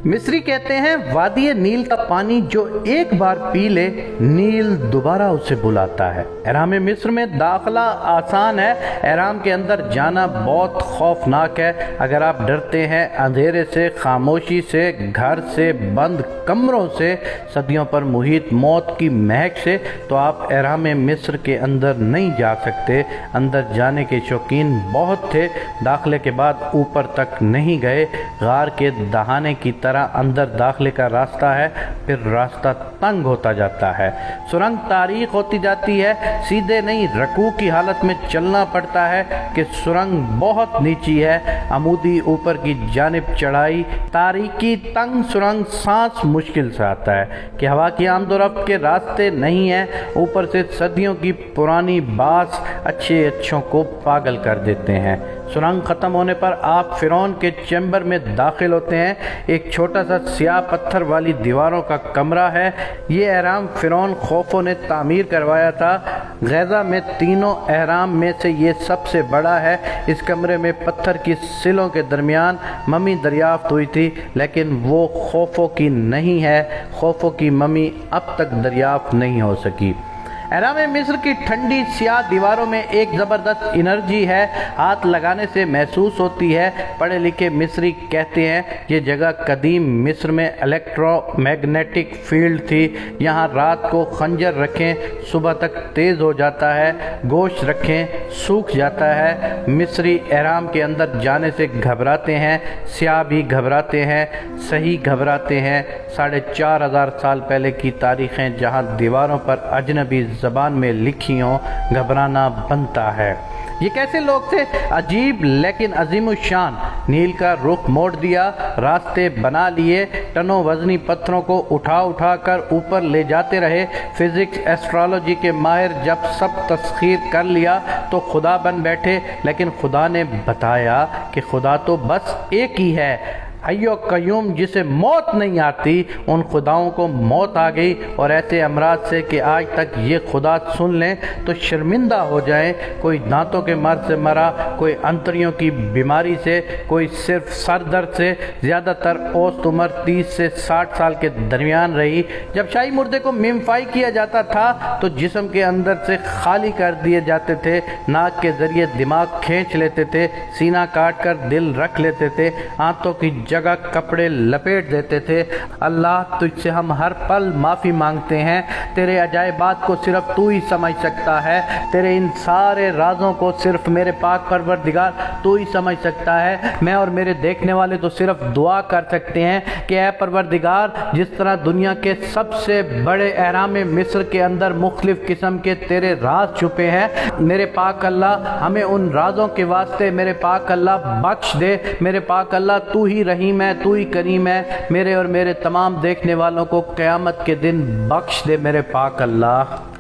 مصری کہتے ہیں وادی نیل کا پانی جو ایک بار پی لے نیل دوبارہ اسے بلاتا ہے۔ احرام مصر میں داخلہ آسان ہے، احرام کے اندر جانا بہت خوفناک ہے۔ اگر آپ ڈرتے ہیں اندھیرے سے، خاموشی سے، گھر سے، بند کمروں سے، صدیوں پر محیط موت کی مہک سے، تو آپ احرام مصر کے اندر نہیں جا سکتے۔ اندر جانے کے شوقین بہت تھے، داخلے کے بعد اوپر تک نہیں گئے۔ غار کے دہانے کی طرح اندر داخلے کا راستہ ہے، پھر راستہ تنگ ہوتا جاتا ہے، سرنگ تاریک ہوتی جاتی ہے، سیدھے نہیں رکوع کی حالت میں چلنا پڑتا ہے کہ سرنگ بہت نیچی ہے، عمودی اوپر کی جانب چڑھائی، تاریکی تنگ سرنگ، سانس مشکل سے آتا ہے کہ ہوا کی آمد و رفت کے راستے نہیں ہیں، اوپر سے صدیوں کی پرانی باس اچھوں کو پاگل کر دیتے ہیں۔ سرنگ ختم ہونے پر آپ فرعون کے چیمبر میں داخل ہوتے ہیں، ایک چھوٹا سا سیاہ پتھر والی دیواروں کا کمرہ ہے۔ یہ احرام فرعون خوفو نے تعمیر کروایا تھا۔ غزہ میں تینوں احرام میں سے یہ سب سے بڑا ہے۔ اس کمرے میں پتھر کی سلوں کے درمیان ممی دریافت ہوئی تھی، لیکن وہ خوفو کی نہیں ہے۔ خوفو کی ممی اب تک دریافت نہیں ہو سکی۔ احرام مصر کی ٹھنڈی سیاہ دیواروں میں ایک زبردست انرجی ہے، ہاتھ لگانے سے محسوس ہوتی ہے۔ پڑھے لکھے مصری کہتے ہیں یہ جگہ قدیم مصر میں الیکٹرو میگنیٹک فیلڈ تھی۔ یہاں رات کو خنجر رکھیں صبح تک تیز ہو جاتا ہے، گوشت رکھیں سوکھ جاتا ہے۔ مصری احرام کے اندر جانے سے گھبراتے ہیں، سیاہ بھی گھبراتے ہیں، صحیح گھبراتے ہیں۔ 4500 سال پہلے کی تاریخیں جہاں دیواروں پر اجنبی زبان میں لکھی ہوں، گھبرانا بنتا ہے۔ یہ کیسے لوگ تھے؟ عجیب لیکن عظیم الشان۔ نیل کا رخ موڑ دیا، راستے بنا لیے، ٹنوں وزنی پتھروں کو اٹھا کر اوپر لے جاتے رہے۔ فزکس ایسٹرالوجی کے ماہر جب سب تسخیر کر لیا تو خدا بن بیٹھے، لیکن خدا نے بتایا کہ خدا تو بس ایک ہی ہے، حی و قیوم، جسے موت نہیں آتی۔ ان خداؤں کو موت آ گئی، اور ایسے امراض سے کہ آج تک یہ خدا سن لیں تو شرمندہ ہو جائیں۔ کوئی دانتوں کے مرض سے مرا، کوئی انتڑیوں کی بیماری سے، کوئی صرف سر درد سے۔ زیادہ تر اوسط عمر 30 سے 60 سال کے درمیان رہی۔ جب شاہی مردے کو میمفائی کیا جاتا تھا تو جسم کے اندر سے خالی کر دیے جاتے تھے، ناک کے ذریعے دماغ کھینچ لیتے تھے، سینہ کاٹ کر دل رکھ لیتے تھے، آنتوں کی جگہ کپڑے لپیٹ دیتے تھے۔ اللہ تجھ سے ہم ہر پل معافی مانگتے ہیں، تیرے عجائبات کو صرف تو ہی سمجھ سکتا ہے، تیرے ان سارے رازوں کو صرف میرے پاک پروردگار تو ہی سمجھ سکتا ہے۔ میں اور میرے دیکھنے والے تو صرف دعا کر سکتے ہیں کہ اے پروردگار، جس طرح دنیا کے سب سے بڑے احرام مصر کے اندر مختلف قسم کے تیرے راز چھپے ہیں، میرے پاک اللہ ہمیں ان رازوں کے واسطے میرے پاک اللہ بخش دے۔ میرے پاک اللہ تو ہی رحیم ہے، تو ہی کریم ہے، میرے اور میرے تمام دیکھنے والوں کو قیامت کے دن بخش دے میرے پاک اللہ۔